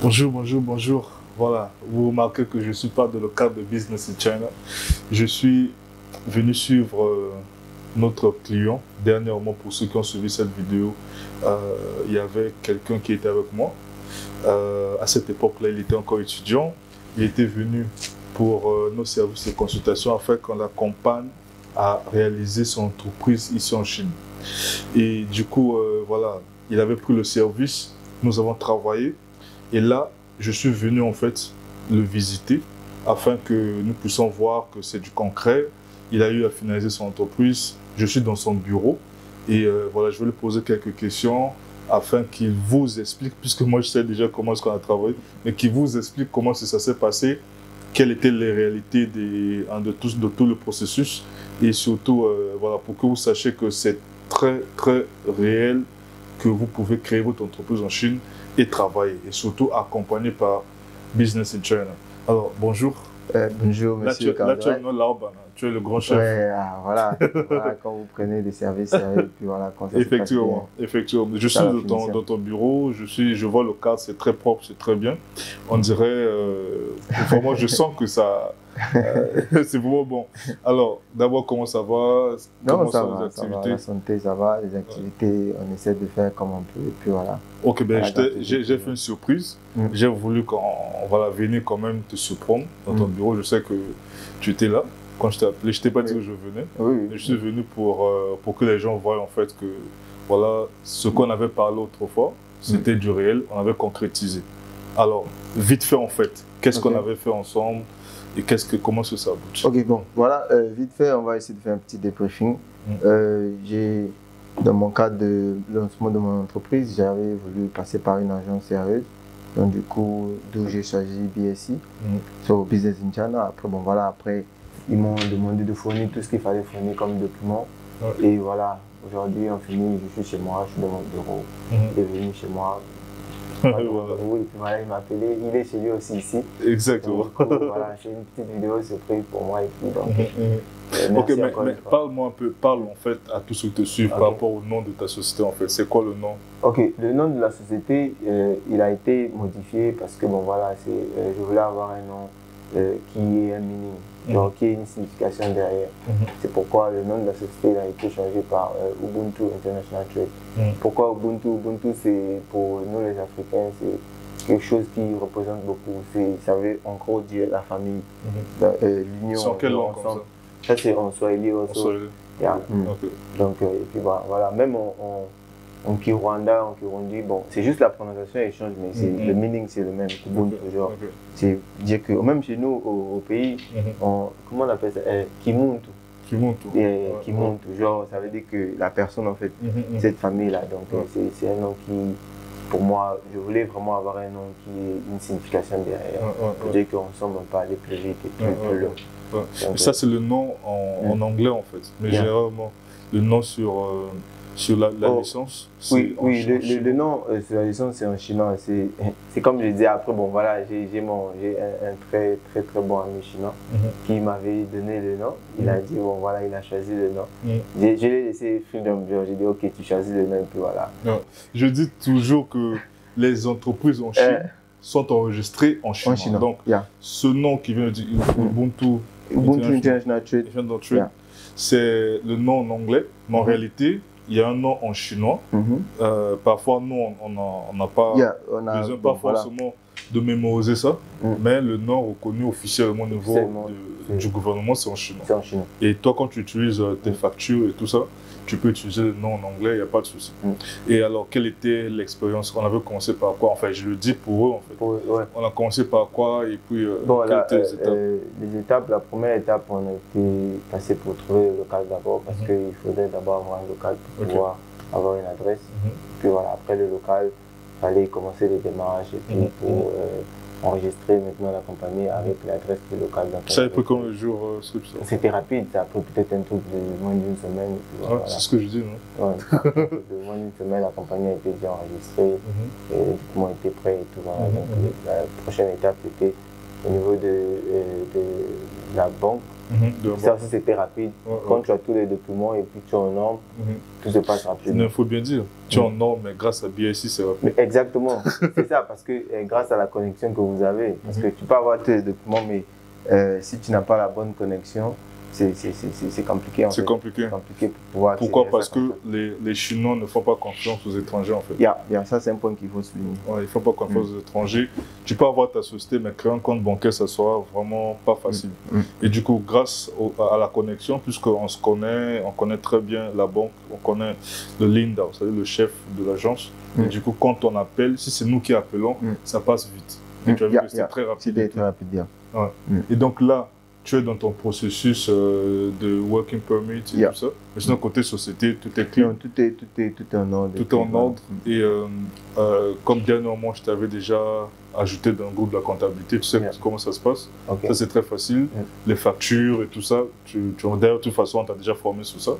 Bonjour, bonjour, bonjour. Voilà, vous remarquez que je ne suis pas dans le cadre de Business in China. Je suis venu suivre notre client. Dernièrement, pour ceux qui ont suivi cette vidéo, il y avait quelqu'un qui était avec moi. À cette époque-là, il était encore étudiant. Il était venu pour nos services de consultation afin qu'on l'accompagne à réaliser son entreprise ici en Chine. Et du coup, voilà, il avait pris le service. Nous avons travaillé. Et là, je suis venu en fait le visiter afin que nous puissions voir que c'est du concret. Il a eu à finaliser son entreprise. Je suis dans son bureau et voilà, je vais lui poser quelques questions afin qu'il vous explique, puisque moi je sais déjà comment est-ce qu'on a travaillé, mais qu'il vous explique comment ça s'est passé, quelles étaient les réalités de tout le processus et surtout voilà, pour que vous sachiez que c'est très réel que vous pouvez créer votre entreprise en Chine et travailler, et surtout accompagné par Business in China. Alors, bonjour. Bonjour, monsieur Là, tu es tu es le grand chef. Ouais, voilà. Voilà, quand vous prenez des services sérieux, puis voilà, quand ça Effectivement, effectivement. Je suis dans ton bureau, je vois le cadre, c'est très propre, c'est très bien. On dirait, vraiment, je sens que ça, c'est vraiment bon. Alors, d'abord, comment ça va? Non, ça va, la santé, ça va, les activités, on essaie de faire comme on peut, et puis voilà. Ok, ben j'ai fait une surprise. J'ai voulu voilà, venir quand même te surprendre dans ton bureau. Je sais que tu étais là quand je t'ai appelé. Je t'ai pas dit que je venais. Mais je suis venu pour que les gens voient en fait que voilà, ce qu'on avait parlé autrefois, c'était du réel, on avait concrétisé. Alors, vite fait en fait, qu'est-ce qu'on avait fait ensemble et comment ça aboutit? Ok, bon, voilà, vite fait, on va essayer de faire un petit débriefing. Dans mon cadre de lancement de mon entreprise, j'avais voulu passer par une agence sérieuse. Donc du coup, d'où j'ai choisi BSI, sur Business in China. Après, bon voilà, après, ils m'ont demandé de fournir tout ce qu'il fallait fournir comme document. Et voilà, aujourd'hui, on finit, je suis chez moi, je suis dans mon bureau. Il est venu chez moi. Voilà. Oui, puis voilà, il m'a appelé, il est chez lui aussi ici. Exactement. Donc, du coup, voilà, c'est une petite vidéo surprise pour moi et puis donc. Ok, mais parle-moi un peu, parle en fait à tous ceux qui te suivent par rapport au nom de ta société en fait. C'est quoi le nom? Ok, le nom de la société, il a été modifié parce que bon voilà, je voulais avoir un nom qui est un meaning, donc qui ait une signification derrière. C'est pourquoi le nom de la société a été changé par Ubuntu International Trade. Pourquoi Ubuntu? Ubuntu, c'est pour nous les Africains, c'est quelque chose qui représente beaucoup. Ça veut en gros dire la famille, l'union. C'est en quelle langue comme ça? Ça c'est en Swahili aussi. Yeah. Donc, et puis voilà, même en Kinyarwanda, en Kirundi, bon, c'est juste la prononciation et change, mais le meaning c'est le même. C'est dire que, même chez nous au pays, comment on appelle ça? Kimuntu. Kimuntu, genre, ça veut dire que la personne en fait, cette famille-là. Donc, c'est un nom qui, pour moi, je voulais vraiment avoir un nom qui ait une signification derrière, pour dire qu'ensemble on peut aller plus vite et plus loin. Et ça, c'est le nom en anglais en fait. Mais généralement, le nom sur la licence, oui, le nom sur la licence, c'est en chinois. C'est comme je disais après, bon voilà, j'ai un très bon ami chinois qui m'avait donné le nom. Il a dit, bon voilà, il a choisi le nom. Je l'ai laissé freedom, j'ai dit, ok, tu choisis le nom et puis voilà. Je dis toujours que les entreprises en Chine sont enregistrées en chinois. Donc, ce nom qui vient de dire Ubuntu International Trade, c'est le nom en anglais, mais en réalité, il y a un nom en chinois. Parfois, nous, on n'a pas besoin pas forcément de mémoriser ça, mais le nom reconnu officiellement au niveau du gouvernement, c'est en chinois. Et toi, quand tu utilises tes factures et tout ça, tu peux utiliser le nom en anglais, il n'y a pas de souci. Et alors, quelle était l'expérience? On avait commencé par quoi? Enfin, je le dis pour eux, en fait. On a commencé par quoi et puis quelles étaient les étapes? Les étapes, la première étape, on a été passé pour trouver le local d'abord, parce qu'il faudrait d'abord avoir un local pour pouvoir avoir une adresse. Puis voilà, après le local, il fallait commencer les démarches et puis pour enregistrer maintenant la compagnie avec l'adresse du local. Ça a pris combien de jours, C'était rapide, ça a pris peut-être un truc de moins d'une semaine. C'est ce que je dis, non? De moins d'une semaine, la compagnie a été déjà enregistrée, et les documents étaient prêts et tout. Voilà. Donc la prochaine étape était au niveau de la banque. Ça aussi, c'était rapide. Quand tu as tous les documents et puis tu es en norme, tout se passe rapidement. Il faut bien dire, tu es en norme, mais grâce à BIC, c'est rapide. Mais exactement, c'est ça, parce que grâce à la connexion que vous avez, parce que tu peux avoir tous les documents, mais si tu n'as pas la bonne connexion, c'est compliqué. C'est compliqué. Pour pouvoir. Pourquoi? Parce que les Chinois ne font pas confiance aux étrangers en fait. Ça c'est un point qu'il faut souligner. Ouais, ils ne font pas confiance aux étrangers. Tu peux avoir ta société, mais créer un compte bancaire, ça sera vraiment pas facile. Et du coup, grâce à la connexion, puisqu'on se connaît, on connaît très bien la banque, on connaît le Linda, vous savez, le chef de l'agence. Et du coup, quand on appelle, si c'est nous qui appelons, ça passe vite. Et tu as vu que c'est très rapide. C'était très rapide. Et donc là, tu es dans ton processus de working permit et tout ça. Mais sinon, côté société, tout est clean. Tout est en ordre. Tout est en ordre. Et comme dernièrement, je t'avais déjà ajouté dans le groupe de la comptabilité, tu sais comment ça se passe. Ça, c'est très facile. Les factures et tout ça, d'ailleurs, de toute façon, on t'a déjà formé sur ça.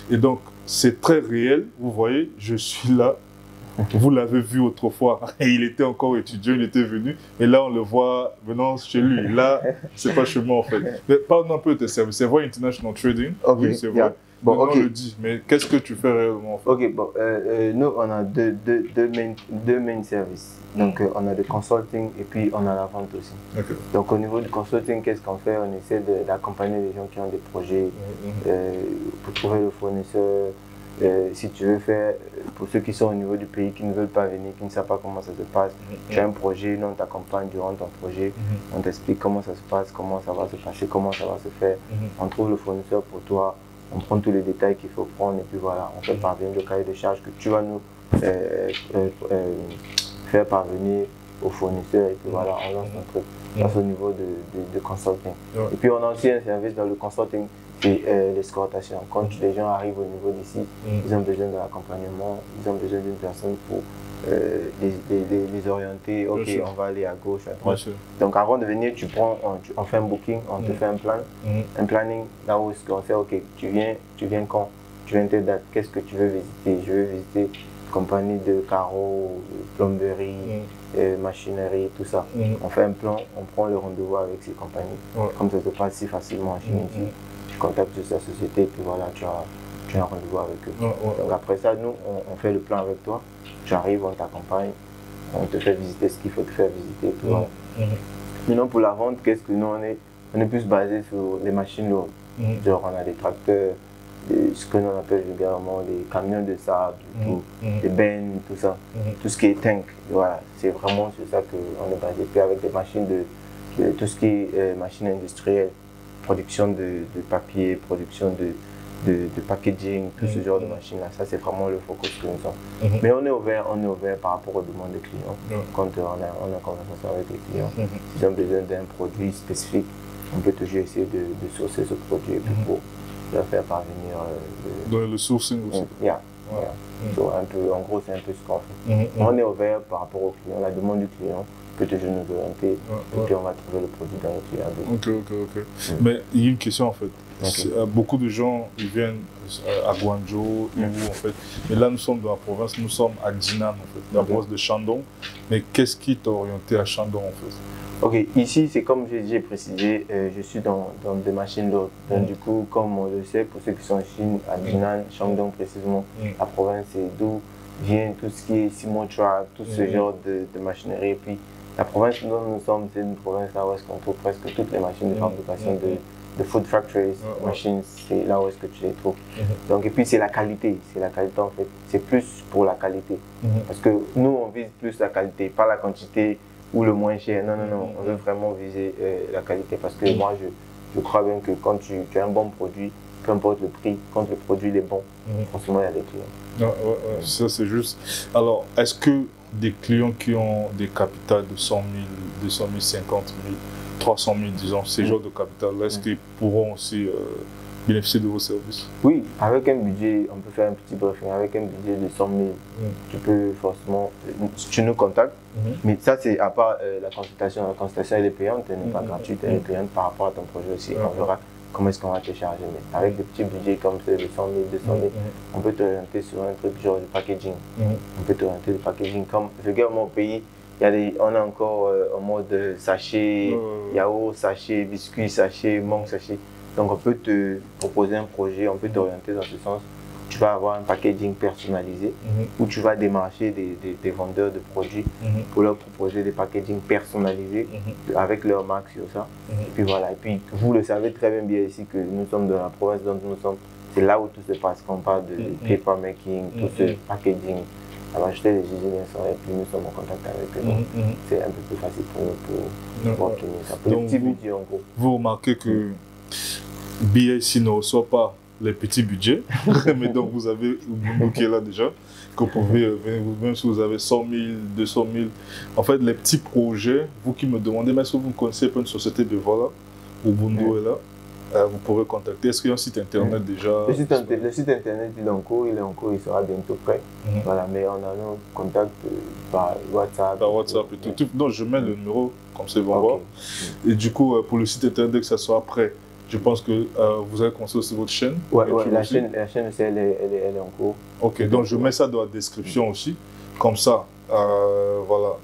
Et donc, c'est très réel. Vous voyez, je suis là. Vous l'avez vu autrefois, et il était encore étudiant, il était venu, et là on le voit venant chez lui. Là, c'est pas chez moi en fait. Mais parle un peu de tes services. C'est vrai International Trading, oui, c'est vrai. Bon, on le dit, mais qu'est-ce que tu fais réellement en fait? Nous on a deux main services. Donc on a le consulting et puis on a la vente aussi. Donc au niveau du consulting, qu'est-ce qu'on fait? On essaie d'accompagner les gens qui ont des projets pour trouver le fournisseur. Si tu veux faire, pour ceux qui sont au niveau du pays, qui ne veulent pas venir, qui ne savent pas comment ça se passe, tu as un projet, nous on t'accompagne durant ton projet, on t'explique comment ça se passe, comment ça va se passer, comment ça va se faire, on trouve le fournisseur pour toi, on prend tous les détails qu'il faut prendre et puis voilà, on fait parvenir le cahier de charges que tu vas nous faire parvenir au fournisseur et puis voilà, on lance un truc. Ça c'est au niveau de consulting. Et puis on a aussi un service dans le consulting, c'est l'escortation. Quand les gens arrivent au niveau d'ici, ils ont besoin de l'accompagnement, ils ont besoin d'une personne pour les orienter. Ok, on va aller à gauche, à droite. Donc avant de venir, on fait un booking, on te fait un plan, un planning, là où on fait, ok, tu viens quand? Tu viens telle date, qu'est-ce que tu veux visiter? Je veux visiter compagnie de carreaux, plomberie, machinerie, tout ça. On fait un plan, on prend le rendez-vous avec ces compagnies. Comme ça se passe si facilement en Chine ici. Tu contactes sa société et puis voilà, tu as un rendez-vous avec eux. Donc après ça, nous, on fait le plan avec toi. Tu arrives, on t'accompagne, on te fait visiter ce qu'il faut te faire visiter. Puis voilà. Sinon, pour la vente, qu'est-ce que nous, on est plus basé sur les machines lourdes. Genre, on a des tracteurs, ce que nous appelle vulgairement les camions de sable, des bennes, tout ça. Tout ce qui est tank, voilà. C'est vraiment sur ça qu'on est basé. Puis avec des machines tout ce qui est machines industrielles, production de papier, production de packaging, tout ce genre de machines-là. Ça, c'est vraiment le focus que nous sommes. Mais on est ouvert par rapport aux demandes des clients. Quand on a une conversation avec les clients, s'ils ont besoin d'un produit spécifique, on peut toujours essayer de sourcer ce produit pour leur faire parvenir. Dans le sourcing aussi. So, en gros, c'est un peu ce qu'on fait. On est ouvert par rapport au client, la demande du client peut toujours nous orienter et puis on va trouver le produit dans le client. Ok. Mais il y a une question en fait. Beaucoup de gens ils viennent à Guangzhou, en fait. Mais là, nous sommes dans la province, nous sommes à Jinan, en fait, la province de Shandong. Mais qu'est-ce qui t'a orienté à Shandong, en fait? Ok, ici, c'est comme j'ai précisé, je suis dans des machines lourdes. Donc, du coup, comme on le sait, pour ceux qui sont en Chine, à Jinan, Shandong précisément, la province, c'est d'où vient tout ce qui est Simotra, tout ce genre de machinerie. Et puis, la province dont nous sommes, c'est une province là où est-ce qu'on trouve presque toutes les machines de fabrication de food factories, machines, c'est là où est-ce que tu les trouves. Donc, et puis c'est la qualité en fait, c'est plus pour la qualité. Parce que nous, on vise plus la qualité, pas la quantité ou le moins cher. Non, on veut vraiment viser la qualité parce que moi, je crois bien que quand tu as un bon produit, peu importe le prix, quand le produit est bon, forcément il y a des clients. Ça c'est juste. Alors, est-ce que des clients qui ont des capitales de 100 000, 200 000, 50 000, 300 000, disons, ces genres de capital, est-ce qu'ils pourront aussi bénéficier de vos services? Oui, avec un budget, on peut faire un petit briefing. Avec un budget de 100 000, tu peux forcément, tu nous contactes. Mais ça, c'est à part la consultation. La consultation, elle est payante, elle n'est pas gratuite, elle est payante par rapport à ton projet aussi. On verra comment est-ce qu'on va te charger. Mais avec des petits budgets comme ceux de 100 000, 200 000, on peut t'orienter sur un truc genre de packaging. On peut t'orienter de packaging. Comme je regarde mon pays, on est encore en mode sachet, yaourt, sachet, biscuit, sachet, mangue, sachet. Donc, on peut te proposer un projet, on peut t'orienter dans ce sens. Tu vas avoir un packaging personnalisé où tu vas démarcher des vendeurs de produits pour leur proposer des packaging personnalisés avec leur marque sur ça. Et puis voilà. Et puis, vous le savez très bien ici que nous sommes dans la province dont nous sommes. C'est là où tout se passe, quand on parle de paper making, tout ce packaging. Alors, acheter des usines et puis nous sommes en contact avec eux. Donc, c'est un peu plus facile pour nous pour obtenir ça. Pour les petits budgets, en gros. Vous remarquez que BIC ne reçoit pas les petits budgets, mais donc vous avez Ubundu qui est là déjà, que vous pouvez venir, même si vous avez 100 000, 200 000. En fait, les petits projets, vous qui me demandez, mais est-ce que vous connaissez pas une société de voilà, Ubundu est là, vous pourrez contacter. Est-ce qu'il y a un site internet déjà? Le site internet, il est en cours, il sera bientôt prêt. Voilà, mais on a nos contacts par WhatsApp. Par WhatsApp et tout. Donc je mets le numéro, comme ça ils vont voir. Et du coup, pour le site internet, dès que ça sera prêt, je pense que vous avez commencé aussi votre chaîne. Oui, la chaîne aussi, elle est en cours. Ok, donc je mets ça dans la description aussi. Comme ça, voilà,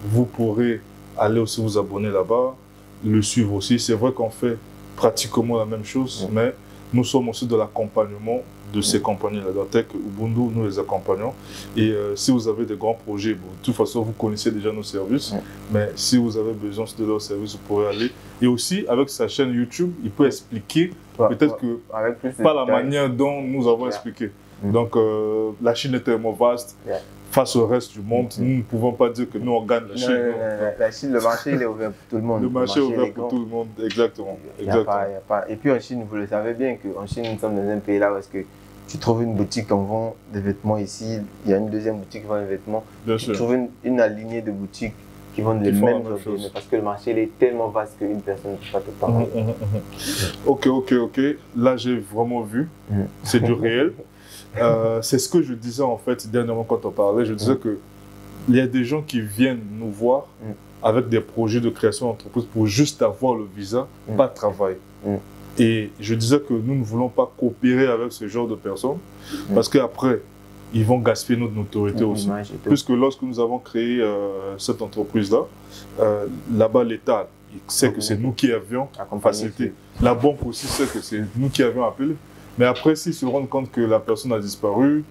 vous pourrez aller aussi vous abonner là-bas, le suivre aussi. C'est vrai qu'on fait pratiquement la même chose, mais nous sommes aussi de l'accompagnement de ces compagnies-là. Dans Tech Ubundu, nous les accompagnons. Et si vous avez des grands projets, bon, de toute façon, vous connaissez déjà nos services, mais si vous avez besoin de leurs services, vous pourrez aller. Et aussi, avec sa chaîne YouTube, il peut expliquer, peut-être que pas la manière dont nous avons expliqué. Donc, la Chine est tellement vaste. Face au reste du monde, nous ne pouvons pas dire que nous on gagne la Chine. La Chine, le marché il est ouvert pour tout le monde. Le marché est ouvert pour tout le monde, exactement. Et puis en Chine, vous le savez bien qu'en Chine, nous sommes dans un pays là où est-ce que tu trouves une boutique qui vend des vêtements ici, il y a une deuxième boutique qui vend des vêtements. Tu trouves une alignée de boutiques qui vendent les mêmes objets, mais parce que le marché il est tellement vaste qu'une personne ne peut pas te parler. Ok. Là j'ai vraiment vu, c'est du réel. C'est ce que je disais en fait dernièrement quand on parlait. Je disais que il y a des gens qui viennent nous voir avec des projets de création d'entreprise pour juste avoir le visa, pas travailler. Et je disais que nous ne voulons pas coopérer avec ce genre de personnes parce qu'après, ils vont gaspiller notre notoriété aussi. Puisque lorsque nous avons créé cette entreprise-là, là-bas l'État sait que c'est nous qui avions facilité. La banque aussi sait que c'est nous qui avions appelé. Mais après, s'ils se rendent compte que la personne a disparu,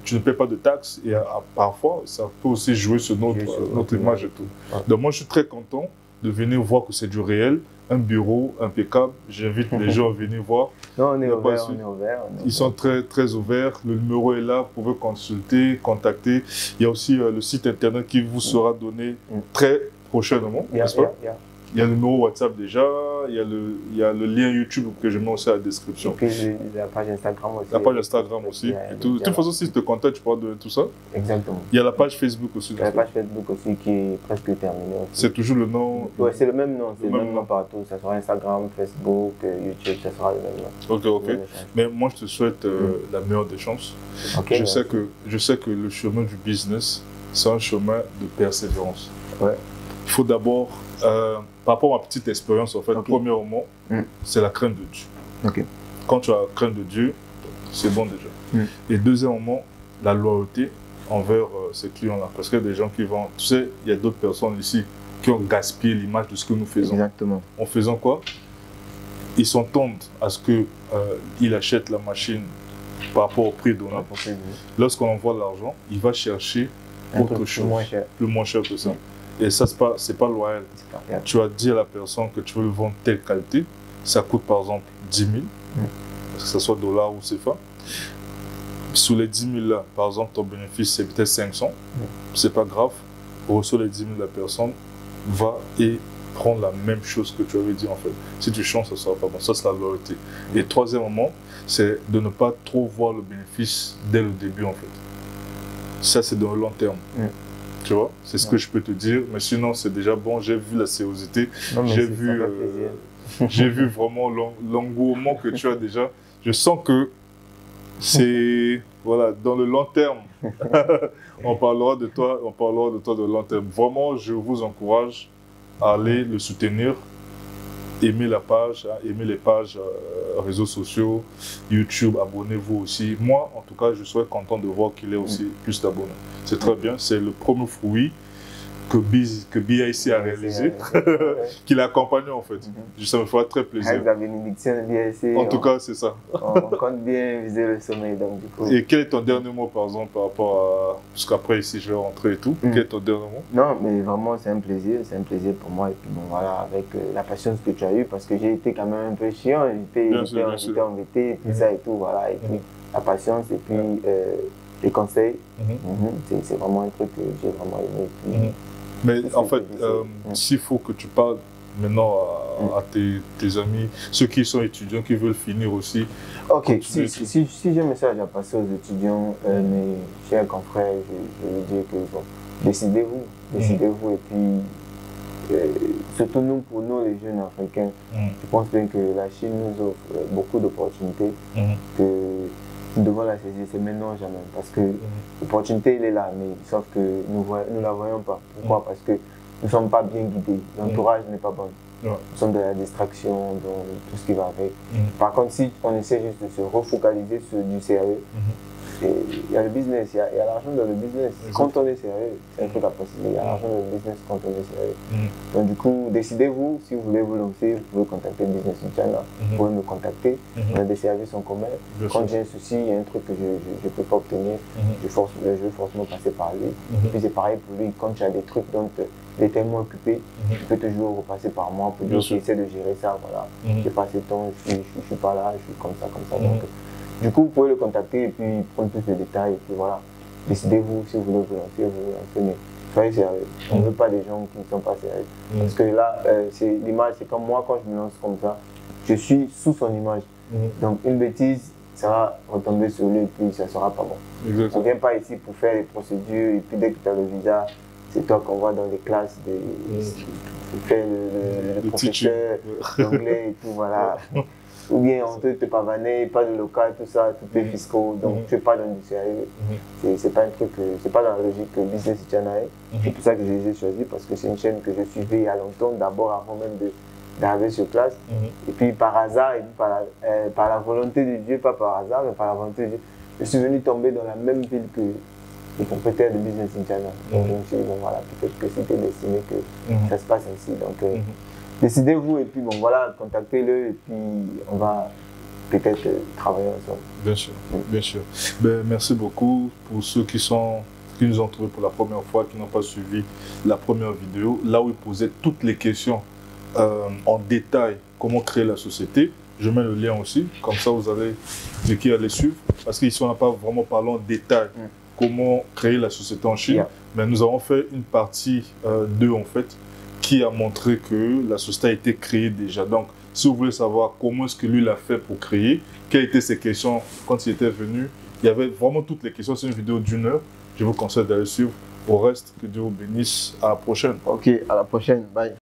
tu ne paies pas de taxes et parfois, ça peut aussi jouer sur notre image et tout. Donc moi, je suis très content de venir voir que c'est du réel, un bureau impeccable. J'invite les gens à venir voir. Non, on est ouvert. Ils sont très ouverts. Le numéro est là, vous pouvez consulter, contacter. Il y a aussi le site internet qui vous sera donné très prochainement, n'est-ce pas? Il y a le numéro WhatsApp déjà, il y a le lien YouTube que je mets aussi à la description. Et la page Instagram aussi. La page Instagram aussi. De toute façon, si tu te contactes, tu pourras donner tout ça. Exactement. Il y a la page Facebook aussi. Il y a la page Facebook aussi qui est presque terminée. C'est toujours le nom? Oui, c'est le même nom. C'est le même nom partout. Ça sera Instagram, Facebook, YouTube, ça sera le même nom. Ok. Mais moi, je te souhaite la meilleure des chances. Je sais que le chemin du business, c'est un chemin de persévérance. Il faut d'abord, par rapport à ma petite expérience, en fait, premièrement, c'est la crainte de Dieu. Quand tu as la crainte de Dieu, c'est bon déjà. Et deuxièmement, la loyauté envers ces clients-là. Parce qu'il y a des gens qui vont... Tu sais, il y a d'autres personnes ici qui ont gaspillé l'image de ce que nous faisons. Exactement. En faisant quoi? Ils s'entendent à ce qu'il achète la machine par rapport au prix donné. Lorsqu'on envoie l'argent, il va chercher autre chose, plus moins cher que ça. Et ça, c'est pas loyal. Tu as dit à la personne que tu veux le vendre telle qualité, ça coûte par exemple 10 000, que ce soit dollars ou CFA. Sous les 10 000 là, par exemple, ton bénéfice c'est peut-être 500, c'est pas grave. Ou sur les 10 000, la personne va et prendre la même chose que tu avais dit en fait. Si tu changes, ça sera pas bon. Ça, c'est la loyauté. Et troisièmement, c'est de ne pas trop voir le bénéfice dès le début en fait. Ça, c'est dans le long terme. Tu vois, c'est ce que je peux te dire, mais sinon c'est déjà bon. J'ai vu la sérieuxité, j'ai vu vraiment l'engouement que tu as déjà. Je sens que c'est, voilà, dans le long terme, on parlera de toi de long terme. Vraiment, je vous encourage à aller le soutenir, aimer la page, aimer les pages réseaux sociaux, YouTube, abonnez-vous aussi. Moi, en tout cas, je serais content de voir qu'il est aussi plus d'abonnés. C'est très bien, c'est le premier fruit que BIC a réalisé, qui l'accompagne en fait. Ça me fera très plaisir. Avec la bénédiction de BIC. En tout cas, c'est ça. On compte bien viser le sommet. Donc, du coup. Et quel est ton dernier mot, par exemple, par rapport à... Parce qu'après, ici, je vais rentrer et tout. Quel est ton dernier mot? Non, mais vraiment, c'est un plaisir pour moi. Et puis, bon, voilà, avec la patience que tu as eue, parce que j'ai été quand même un peu chiant. J'étais embêté, tout ça et tout, voilà. Et puis, la patience et puis les conseils. C'est vraiment un truc que j'ai vraiment aimé. Mais en fait, s'il faut que tu parles maintenant à tes amis, ceux qui sont étudiants, qui veulent finir aussi. Ok, si j'ai un message à passer aux étudiants, mes chers confrères, je veux dire que bon, décidez-vous et puis surtout nous, pour nous les jeunes africains, je pense bien que la Chine nous offre beaucoup d'opportunités, que nous devons la saisir, c'est maintenant ou jamais, parce que l'opportunité elle est là, mais sauf que nous ne la voyons pas. Pourquoi? Parce que nous ne sommes pas bien guidés, l'entourage n'est pas bon. Nous sommes de la distraction, dans tout ce qui va avec. Par contre, si on essaie juste de se refocaliser sur du sérieux, il y a le business, il y a l'argent dans le business. Quand on est sérieux, c'est un truc à préciser, il y a l'argent dans le business quand on est sérieux. Donc du coup, décidez-vous, si vous voulez vous lancer, vous pouvez contacter Business in China, vous pouvez me contacter, on a des services en commun. Quand j'ai un souci, il y a un truc que je ne peux pas obtenir, je veux forcément passer par lui. Puis c'est pareil pour lui, quand tu as des trucs dont il est tellement occupé, tu peux toujours repasser par moi pour dire qu'il essaie de gérer ça, voilà. J'ai passé le temps, je suis pas là, je suis comme ça. Donc, du coup, vous pouvez le contacter et puis prendre plus de détails. Et puis voilà, décidez-vous si vous voulez vous lancer, mais soyez sérieux. On ne veut pas des gens qui ne sont pas sérieux. Parce que là, l'image, c'est comme moi quand je me lance comme ça, je suis sous son image. Donc une bêtise, ça va retomber sur lui et puis ça ne sera pas bon. On ne vient pas ici pour faire les procédures et puis dès que tu as le visa, c'est toi qu'on voit dans les classes pour faire le professeur d'anglais et tout, voilà. Ou bien on te pavaner, pas de local, tout ça, tout est fiscaux, donc tu n'es pas dans du sérieux. C'est pas un truc, c'est pas dans la logique que Business Channel est. C'est pour ça que je les ai choisis, parce que c'est une chaîne que je suivais il y a longtemps, d'abord avant même d'arriver sur place. Et puis par hasard, et puis par la volonté de Dieu, pas par hasard, mais par la volonté de Dieu, je suis venu tomber dans la même ville que le propriétaire de Business in China. Donc je me suis dit, bon voilà, peut-être que c'était destiné que ça se passe ainsi. Donc décidez-vous et puis bon voilà, contactez-le et puis on va peut-être travailler ensemble. Bien sûr, bien sûr. Ben, merci beaucoup pour ceux qui nous ont trouvés pour la première fois, qui n'ont pas suivi la première vidéo, là où ils posaient toutes les questions en détail, comment créer la société. Je mets le lien aussi, comme ça vous avez de qui aller suivre, parce qu'ici on n'a pas vraiment parlé en détail comment créer la société en Chine, mais nous avons fait une partie 2 en fait, qui a montré que la société a été créée déjà. Donc, si vous voulez savoir comment est-ce que lui l'a fait pour créer, quelles étaient ses questions quand il était venu, il y avait vraiment toutes les questions. C'est une vidéo d'1 heure. Je vous conseille d'aller suivre. Au reste, que Dieu vous bénisse. À la prochaine. Ok, à la prochaine. Bye.